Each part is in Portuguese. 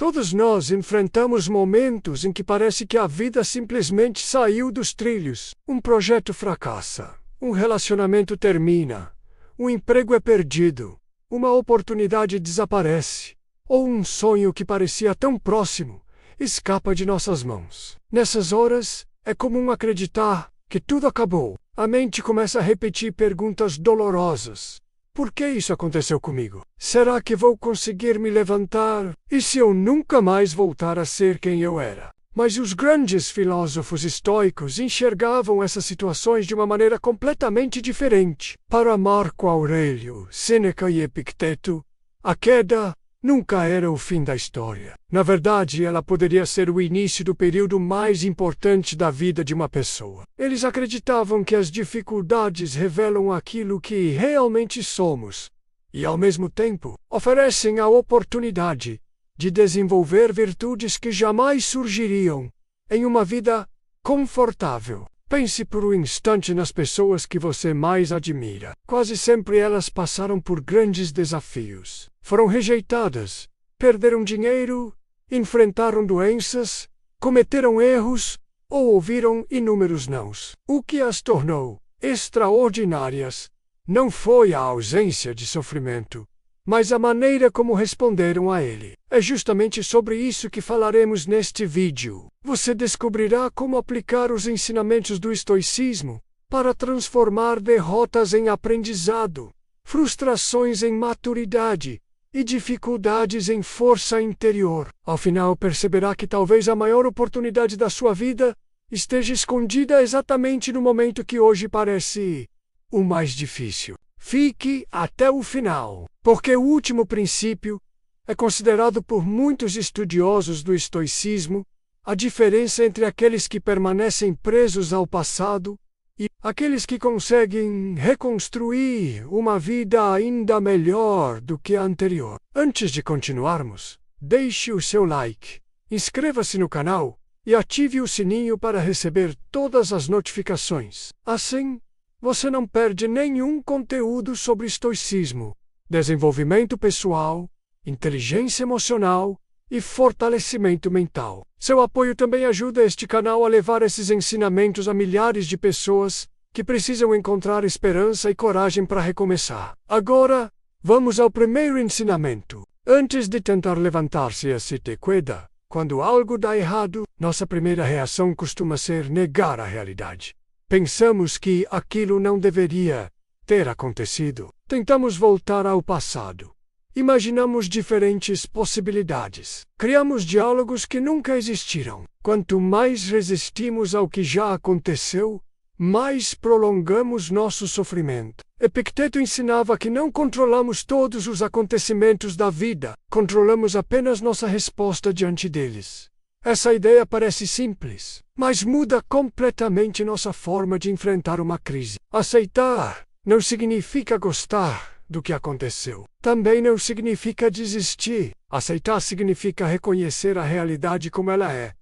Todos nós enfrentamos momentos em que parece que a vida simplesmente saiu dos trilhos. Um projeto fracassa, um relacionamento termina, um emprego é perdido, uma oportunidade desaparece, ou um sonho que parecia tão próximo escapa de nossas mãos. Nessas horas, é comum acreditar que tudo acabou. A mente começa a repetir perguntas dolorosas. Por que isso aconteceu comigo? Será que vou conseguir me levantar? E se eu nunca mais voltar a ser quem eu era? Mas os grandes filósofos estoicos enxergavam essas situações de uma maneira completamente diferente. Para Marco Aurélio, Sêneca e Epicteto, a queda nunca era o fim da história. Na verdade, ela poderia ser o início do período mais importante da vida de uma pessoa. Eles acreditavam que as dificuldades revelam aquilo que realmente somos e, ao mesmo tempo, oferecem a oportunidade de desenvolver virtudes que jamais surgiriam em uma vida confortável. Pense por um instante nas pessoas que você mais admira. Quase sempre elas passaram por grandes desafios. Foram rejeitadas, perderam dinheiro, enfrentaram doenças, cometeram erros ou ouviram inúmeros nãos. O que as tornou extraordinárias não foi a ausência de sofrimento, mas a maneira como responderam a ele. É justamente sobre isso que falaremos neste vídeo. Você descobrirá como aplicar os ensinamentos do estoicismo para transformar derrotas em aprendizado, frustrações em maturidade e dificuldades em força interior. Ao final, perceberá que talvez a maior oportunidade da sua vida esteja escondida exatamente no momento que hoje parece o mais difícil. Fique até o final, porque o último princípio é considerado por muitos estudiosos do estoicismo a diferença entre aqueles que permanecem presos ao passado e aqueles que conseguem reconstruir uma vida ainda melhor do que a anterior. Antes de continuarmos, deixe o seu like, inscreva-se no canal e ative o sininho para receber todas as notificações. Assim, você não perde nenhum conteúdo sobre estoicismo, desenvolvimento pessoal, inteligência emocional e fortalecimento mental. Seu apoio também ajuda este canal a levar esses ensinamentos a milhares de pessoas que precisam encontrar esperança e coragem para recomeçar. Agora, vamos ao primeiro ensinamento. Antes de tentar levantar-se e se te queda, quando algo dá errado, nossa primeira reação costuma ser negar a realidade. Pensamos que aquilo não deveria ter acontecido. Tentamos voltar ao passado. Imaginamos diferentes possibilidades. Criamos diálogos que nunca existiram. Quanto mais resistimos ao que já aconteceu, mais prolongamos nosso sofrimento. Epicteto ensinava que não controlamos todos os acontecimentos da vida, controlamos apenas nossa resposta diante deles. Essa ideia parece simples, mas muda completamente nossa forma de enfrentar uma crise. Aceitar não significa gostar do que aconteceu. Também não significa desistir. Aceitar significa reconhecer a realidade como ela é,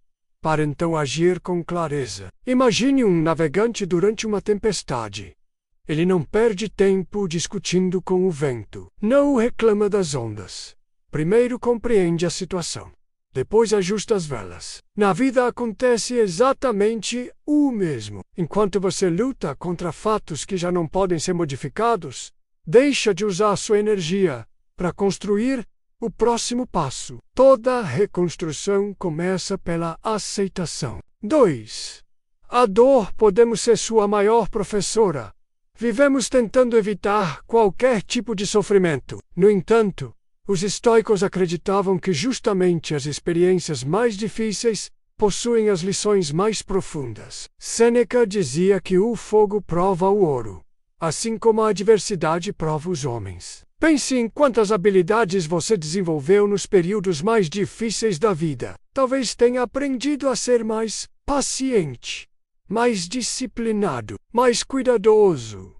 para então agir com clareza. Imagine um navegante durante uma tempestade. Ele não perde tempo discutindo com o vento. Não reclama das ondas. Primeiro compreende a situação. Depois ajusta as velas. Na vida acontece exatamente o mesmo. Enquanto você luta contra fatos que já não podem ser modificados, deixa de usar sua energia para construir o próximo passo. Toda reconstrução começa pela aceitação. 2. A dor podemos ser sua maior professora. Vivemos tentando evitar qualquer tipo de sofrimento. No entanto, os estoicos acreditavam que justamente as experiências mais difíceis possuem as lições mais profundas. Sêneca dizia que o fogo prova o ouro, assim como a adversidade prova os homens. Pense em quantas habilidades você desenvolveu nos períodos mais difíceis da vida. Talvez tenha aprendido a ser mais paciente, mais disciplinado, mais cuidadoso,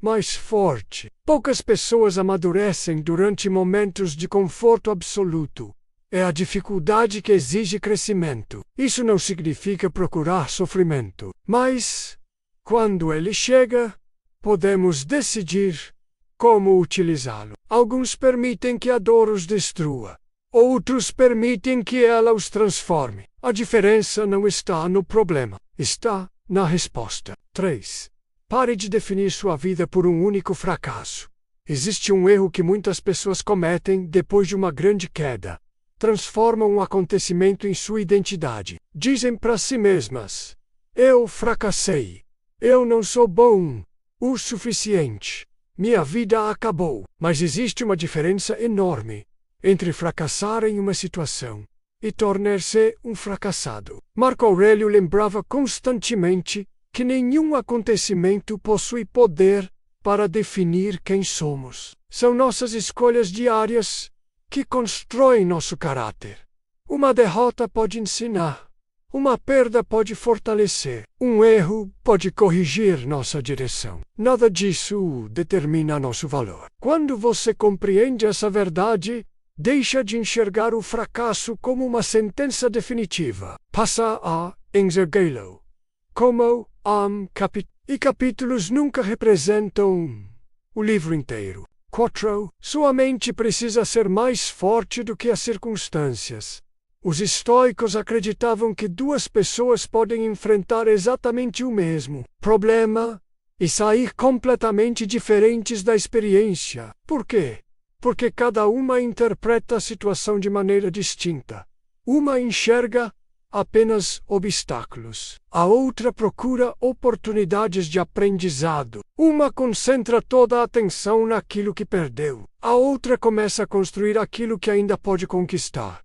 mais forte. Poucas pessoas amadurecem durante momentos de conforto absoluto. É a dificuldade que exige crescimento. Isso não significa procurar sofrimento, mas, quando ele chega, podemos decidir como utilizá-lo. Alguns permitem que a dor os destrua. Outros permitem que ela os transforme. A diferença não está no problema, está na resposta. 3. Pare de definir sua vida por um único fracasso. Existe um erro que muitas pessoas cometem depois de uma grande queda. Transformam um acontecimento em sua identidade. Dizem para si mesmas: eu fracassei. Eu não sou bom o suficiente. Minha vida acabou. Mas existe uma diferença enorme entre fracassar em uma situação e tornar-se um fracassado. Marco Aurélio lembrava constantemente que nenhum acontecimento possui poder para definir quem somos. São nossas escolhas diárias que constroem nosso caráter. Uma derrota pode ensinar, uma perda pode fortalecer, um erro pode corrigir nossa direção. Nada disso determina nosso valor. Quando você compreende essa verdade, deixa de enxergar o fracasso como uma sentença definitiva. Passa a enxergá-lo como e capítulos nunca representam o livro inteiro. 4. Sua mente precisa ser mais forte do que as circunstâncias. Os estoicos acreditavam que duas pessoas podem enfrentar exatamente o mesmo problema e sair completamente diferentes da experiência. Por quê? Porque cada uma interpreta a situação de maneira distinta. Uma enxerga apenas obstáculos. A outra procura oportunidades de aprendizado. Uma concentra toda a atenção naquilo que perdeu. A outra começa a construir aquilo que ainda pode conquistar.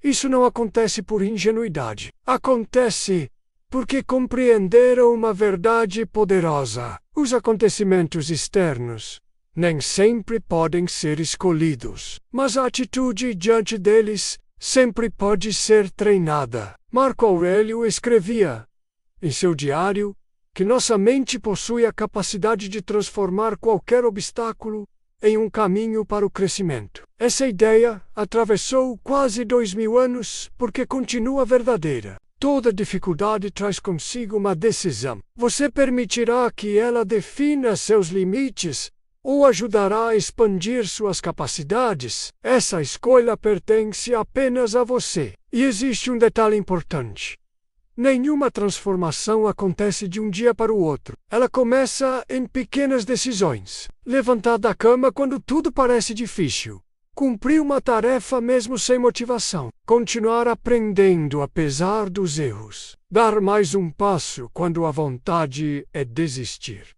Isso não acontece por ingenuidade. Acontece porque compreenderam uma verdade poderosa. Os acontecimentos externos nem sempre podem ser escolhidos, mas a atitude diante deles sempre pode ser treinada. Marco Aurélio escrevia em seu diário que nossa mente possui a capacidade de transformar qualquer obstáculo em um caminho para o crescimento. Essa ideia atravessou quase 2000 anos porque continua verdadeira. Toda dificuldade traz consigo uma decisão. Você permitirá que ela defina seus limites ou ajudará a expandir suas capacidades? Essa escolha pertence apenas a você. E existe um detalhe importante. Nenhuma transformação acontece de um dia para o outro. Ela começa em pequenas decisões. Levantar da cama quando tudo parece difícil. Cumprir uma tarefa mesmo sem motivação. Continuar aprendendo apesar dos erros. Dar mais um passo quando a vontade é desistir.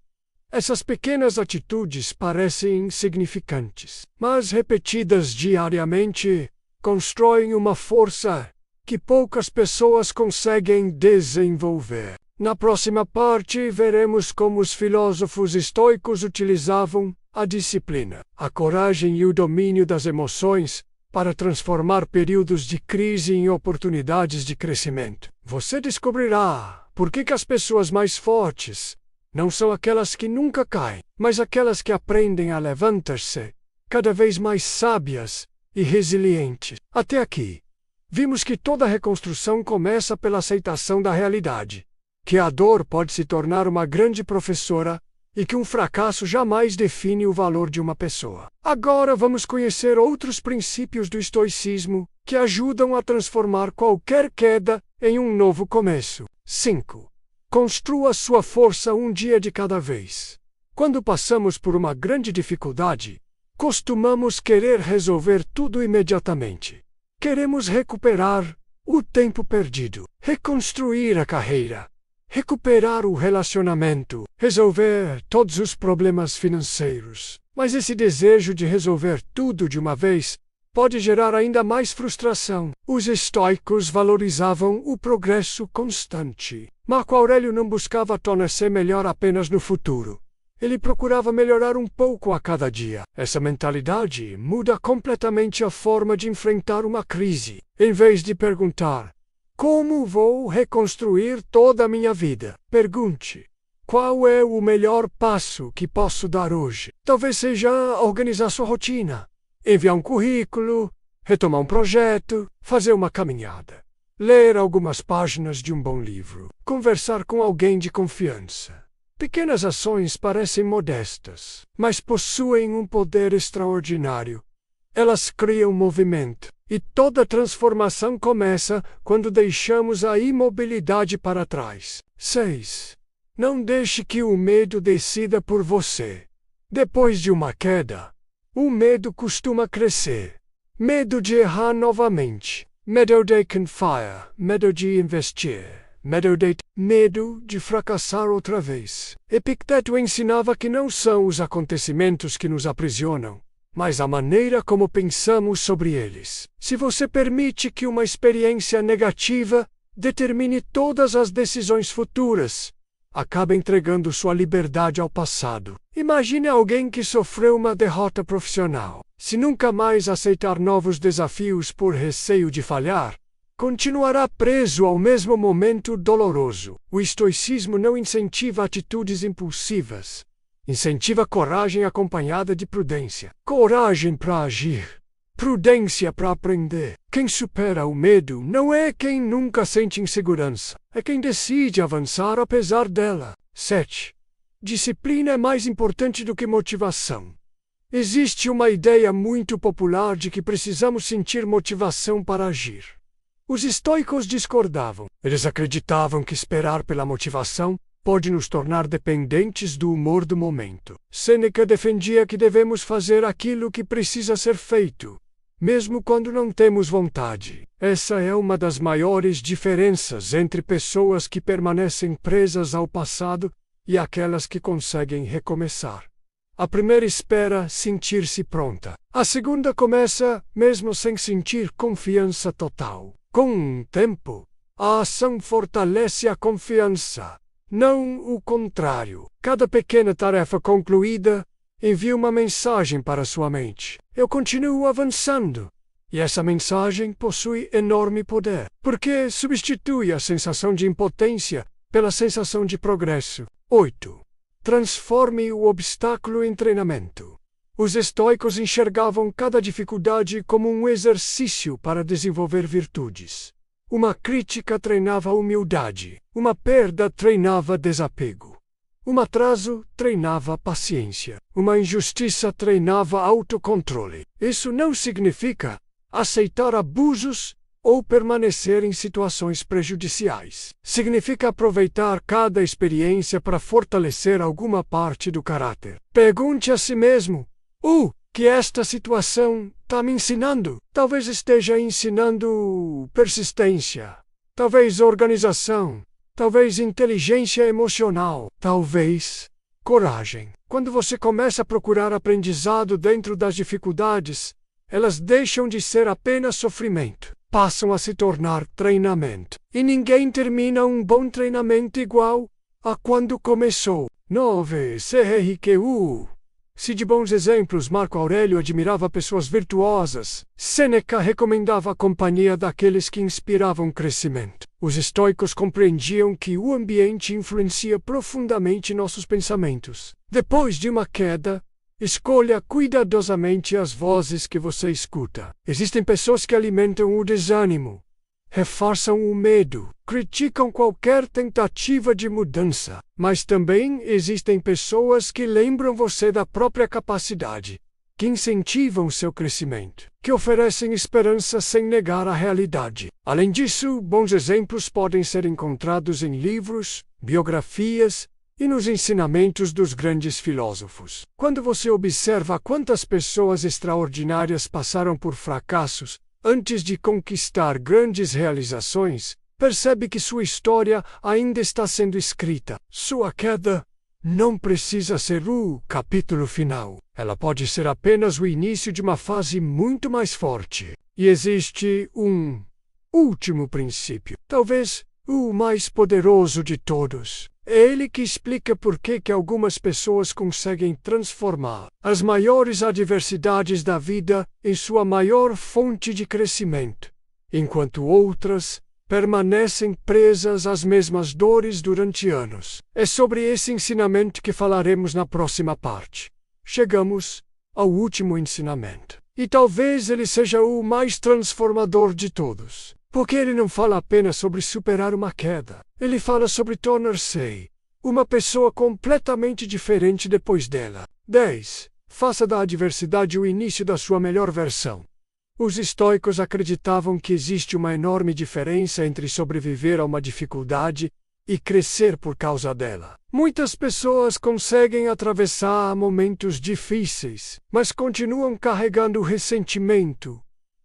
Essas pequenas atitudes parecem insignificantes, mas repetidas diariamente, constroem uma força que poucas pessoas conseguem desenvolver. Na próxima parte, veremos como os filósofos estoicos utilizavam a disciplina, a coragem e o domínio das emoções para transformar períodos de crise em oportunidades de crescimento. Você descobrirá por que as pessoas mais fortes não são aquelas que nunca caem, mas aquelas que aprendem a levantar-se, cada vez mais sábias e resilientes. Até aqui, vimos que toda reconstrução começa pela aceitação da realidade, que a dor pode se tornar uma grande professora e que um fracasso jamais define o valor de uma pessoa. Agora vamos conhecer outros princípios do estoicismo que ajudam a transformar qualquer queda em um novo começo. 5. Construa sua força um dia de cada vez. Quando passamos por uma grande dificuldade, costumamos querer resolver tudo imediatamente. Queremos recuperar o tempo perdido, reconstruir a carreira, recuperar o relacionamento, resolver todos os problemas financeiros. Mas esse desejo de resolver tudo de uma vez pode gerar ainda mais frustração. Os estoicos valorizavam o progresso constante. Marco Aurélio não buscava tornar-se melhor apenas no futuro. Ele procurava melhorar um pouco a cada dia. Essa mentalidade muda completamente a forma de enfrentar uma crise. Em vez de perguntar: como vou reconstruir toda a minha vida? Pergunte: qual é o melhor passo que posso dar hoje? Talvez seja organizar sua rotina, enviar um currículo, retomar um projeto, fazer uma caminhada, ler algumas páginas de um bom livro, conversar com alguém de confiança. Pequenas ações parecem modestas, mas possuem um poder extraordinário Elas criam movimento. E toda transformação começa quando deixamos a imobilidade para trás. 6. Não deixe que o medo decida por você. Depois de uma queda, o medo costuma crescer. Medo de errar novamente. Medo de confiar. Medo de investir. Medo de fracassar outra vez. Epicteto ensinava que não são os acontecimentos que nos aprisionam, mas a maneira como pensamos sobre eles. Se você permite que uma experiência negativa determine todas as decisões futuras, acaba entregando sua liberdade ao passado. Imagine alguém que sofreu uma derrota profissional. Se nunca mais aceitar novos desafios por receio de falhar, continuará preso ao mesmo momento doloroso. O estoicismo não incentiva atitudes impulsivas. Incentiva coragem acompanhada de prudência. Coragem para agir. Prudência para aprender. Quem supera o medo não é quem nunca sente insegurança. É quem decide avançar apesar dela. 7. Disciplina é mais importante do que motivação. Existe uma ideia muito popular de que precisamos sentir motivação para agir. Os estoicos discordavam. Eles acreditavam que esperar pela motivação pode nos tornar dependentes do humor do momento. Sêneca defendia que devemos fazer aquilo que precisa ser feito, mesmo quando não temos vontade. Essa é uma das maiores diferenças entre pessoas que permanecem presas ao passado e aquelas que conseguem recomeçar. A primeira espera sentir-se pronta. A segunda começa mesmo sem sentir confiança total. Com o tempo, a ação fortalece a confiança, não o contrário. Cada pequena tarefa concluída envia uma mensagem para sua mente. Eu continuo avançando. E essa mensagem possui enorme poder, porque substitui a sensação de impotência pela sensação de progresso. 8. Transforme o obstáculo em treinamento. Os estoicos enxergavam cada dificuldade como um exercício para desenvolver virtudes. Uma crítica treinava humildade. Uma perda treinava desapego. Um atraso treinava paciência. Uma injustiça treinava autocontrole. Isso não significa aceitar abusos ou permanecer em situações prejudiciais. Significa aproveitar cada experiência para fortalecer alguma parte do caráter. Pergunte a si mesmo: o que esta situação está me ensinando? Talvez esteja ensinando persistência, talvez organização, talvez inteligência emocional, talvez coragem. Quando você começa a procurar aprendizado dentro das dificuldades, elas deixam de ser apenas sofrimento, passam a se tornar treinamento. E ninguém termina um bom treinamento igual a quando começou. 9. CRQ. Se de bons exemplos Marco Aurélio admirava pessoas virtuosas, Sêneca recomendava a companhia daqueles que inspiravam crescimento. Os estoicos compreendiam que o ambiente influencia profundamente nossos pensamentos. Depois de uma queda, escolha cuidadosamente as vozes que você escuta. Existem pessoas que alimentam o desânimo, reforçam o medo, criticam qualquer tentativa de mudança. Mas também existem pessoas que lembram você da própria capacidade, que incentivam seu crescimento, que oferecem esperança sem negar a realidade. Além disso, bons exemplos podem ser encontrados em livros, biografias e nos ensinamentos dos grandes filósofos. Quando você observa quantas pessoas extraordinárias passaram por fracassos antes de conquistar grandes realizações, percebe que sua história ainda está sendo escrita. Sua queda não precisa ser o capítulo final. Ela pode ser apenas o início de uma fase muito mais forte. E existe um último princípio, talvez o mais poderoso de todos. É ele que explica por que algumas pessoas conseguem transformar as maiores adversidades da vida em sua maior fonte de crescimento, enquanto outras permanecem presas às mesmas dores durante anos. É sobre esse ensinamento que falaremos na próxima parte. Chegamos ao último ensinamento. E talvez ele seja o mais transformador de todos. Porque ele não fala apenas sobre superar uma queda. Ele fala sobre tornar-se uma pessoa completamente diferente depois dela. 10. Faça da adversidade o início da sua melhor versão. Os estoicos acreditavam que existe uma enorme diferença entre sobreviver a uma dificuldade e crescer por causa dela. Muitas pessoas conseguem atravessar momentos difíceis, mas continuam carregando ressentimento,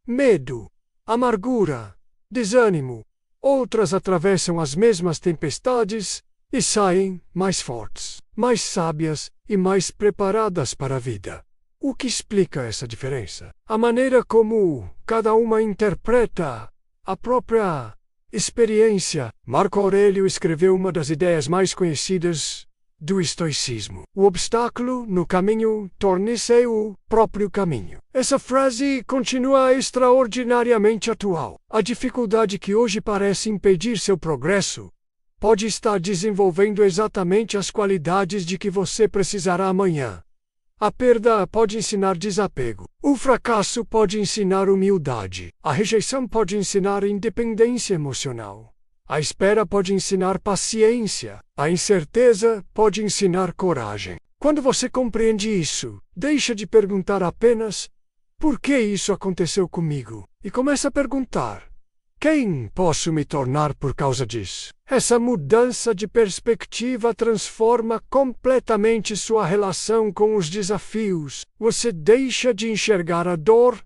medo, amargura, desânimo. Outras atravessam as mesmas tempestades e saem mais fortes, mais sábias e mais preparadas para a vida. O que explica essa diferença? A maneira como cada uma interpreta a própria experiência. Marco Aurélio escreveu uma das ideias mais conhecidas do estoicismo. O obstáculo no caminho torna-se o próprio caminho. Essa frase continua extraordinariamente atual. A dificuldade que hoje parece impedir seu progresso pode estar desenvolvendo exatamente as qualidades de que você precisará amanhã. A perda pode ensinar desapego. O fracasso pode ensinar humildade. A rejeição pode ensinar independência emocional. A espera pode ensinar paciência. A incerteza pode ensinar coragem. Quando você compreende isso, deixa de perguntar apenas por que isso aconteceu comigo e começa a perguntar: quem posso me tornar por causa disso? Essa mudança de perspectiva transforma completamente sua relação com os desafios. Você deixa de enxergar a dor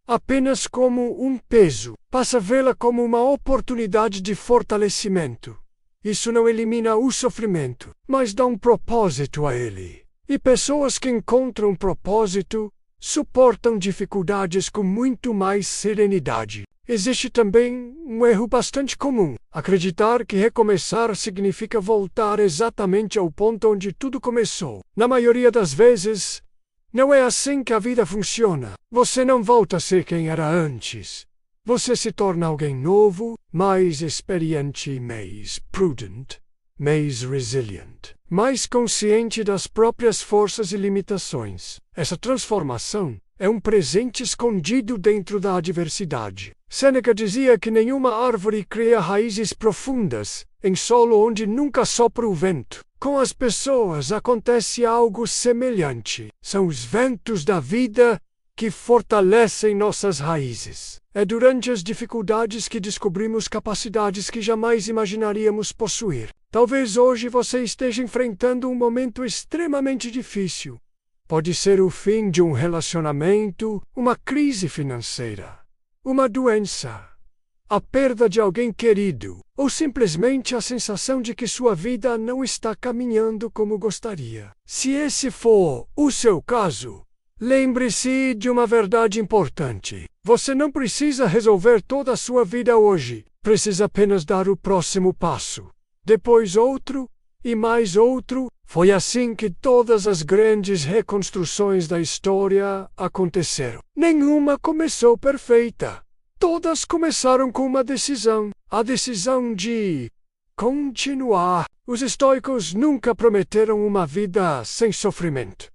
apenas como um peso, passa a vê-la como uma oportunidade de fortalecimento. Isso não elimina o sofrimento, mas dá um propósito a ele. E pessoas que encontram propósito suportam dificuldades com muito mais serenidade. Existe também um erro bastante comum: acreditar que recomeçar significa voltar exatamente ao ponto onde tudo começou. Na maioria das vezes, não é assim que a vida funciona. Você não volta a ser quem era antes. Você se torna alguém novo, mais experiente, mais prudent, mais resilient, mais consciente das próprias forças e limitações. Essa transformação é um presente escondido dentro da adversidade. Sêneca dizia que nenhuma árvore cria raízes profundas em solo onde nunca sopra o vento. Com as pessoas acontece algo semelhante. São os ventos da vida que fortalecem nossas raízes. É durante as dificuldades que descobrimos capacidades que jamais imaginaríamos possuir. Talvez hoje você esteja enfrentando um momento extremamente difícil. Pode ser o fim de um relacionamento, uma crise financeira, uma doença, a perda de alguém querido, ou simplesmente a sensação de que sua vida não está caminhando como gostaria. Se esse for o seu caso, lembre-se de uma verdade importante. Você não precisa resolver toda a sua vida hoje. Precisa apenas dar o próximo passo. Depois outro, e mais outro. Foi assim que todas as grandes reconstruções da história aconteceram. Nenhuma começou perfeita. Todas começaram com uma decisão. A decisão de continuar. Os estoicos nunca prometeram uma vida sem sofrimento.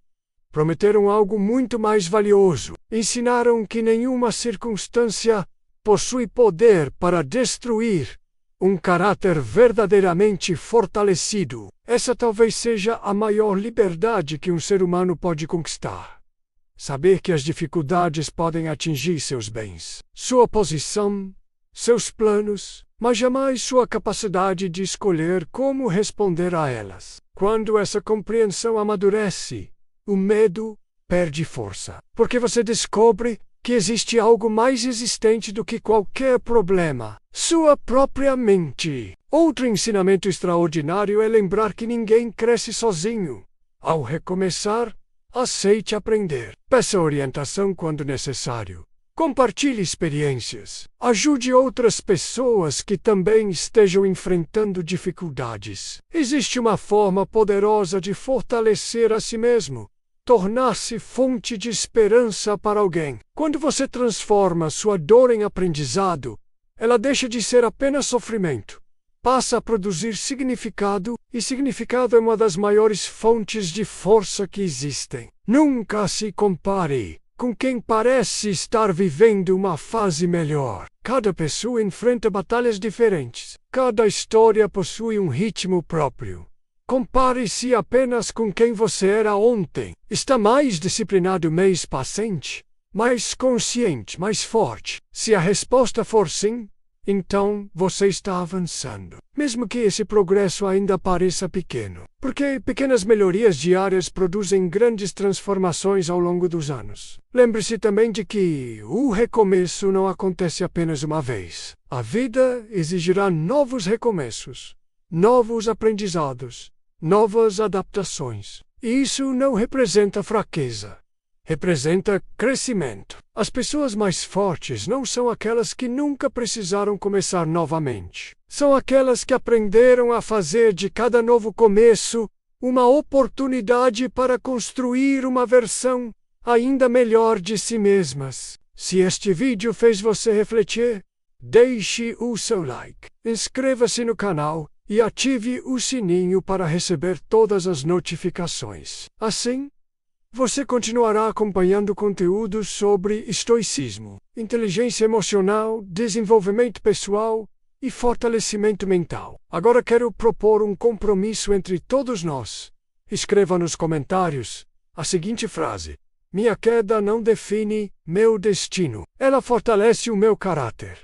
Prometeram algo muito mais valioso. Ensinaram que nenhuma circunstância possui poder para destruir um caráter verdadeiramente fortalecido. Essa talvez seja a maior liberdade que um ser humano pode conquistar. Saber que as dificuldades podem atingir seus bens, sua posição, seus planos, mas jamais sua capacidade de escolher como responder a elas. Quando essa compreensão amadurece, o medo perde força, porque você descobre que existe algo mais existente do que qualquer problema: sua própria mente. Outro ensinamento extraordinário é lembrar que ninguém cresce sozinho. Ao recomeçar, aceite aprender. Peça orientação quando necessário. Compartilhe experiências. Ajude outras pessoas que também estejam enfrentando dificuldades. Existe uma forma poderosa de fortalecer a si mesmo: tornar-se fonte de esperança para alguém. Quando você transforma sua dor em aprendizado, ela deixa de ser apenas sofrimento. Passa a produzir significado, e significado é uma das maiores fontes de força que existem. Nunca se compare com quem parece estar vivendo uma fase melhor. Cada pessoa enfrenta batalhas diferentes. Cada história possui um ritmo próprio. Compare-se apenas com quem você era ontem. Está mais disciplinado, mais paciente, mais consciente, mais forte. Se a resposta for sim, então você está avançando. Mesmo que esse progresso ainda pareça pequeno. Porque pequenas melhorias diárias produzem grandes transformações ao longo dos anos. Lembre-se também de que o recomeço não acontece apenas uma vez. A vida exigirá novos recomeços, novos aprendizados, novas adaptações. E isso não representa fraqueza. Representa crescimento. As pessoas mais fortes não são aquelas que nunca precisaram começar novamente. São aquelas que aprenderam a fazer de cada novo começo uma oportunidade para construir uma versão ainda melhor de si mesmas. Se este vídeo fez você refletir, deixe o seu like, inscreva-se no canal e ative o sininho para receber todas as notificações. Assim, você continuará acompanhando conteúdos sobre estoicismo, inteligência emocional, desenvolvimento pessoal e fortalecimento mental. Agora quero propor um compromisso entre todos nós. Escreva nos comentários a seguinte frase: minha queda não define meu destino. Ela fortalece o meu caráter.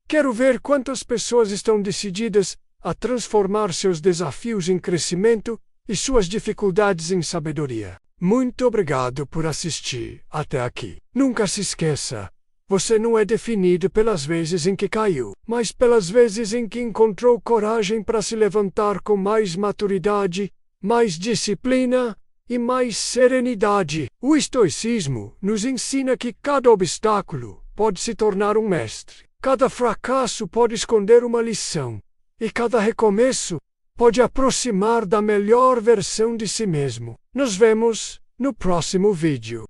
Quero ver quantas pessoas estão decididas a transformar seus desafios em crescimento e suas dificuldades em sabedoria. Muito obrigado por assistir até aqui. Nunca se esqueça, você não é definido pelas vezes em que caiu, mas pelas vezes em que encontrou coragem para se levantar com mais maturidade, mais disciplina e mais serenidade. O estoicismo nos ensina que cada obstáculo pode se tornar um mestre, cada fracasso pode esconder uma lição, e cada recomeço pode aproximar da melhor versão de si mesmo. Nos vemos no próximo vídeo.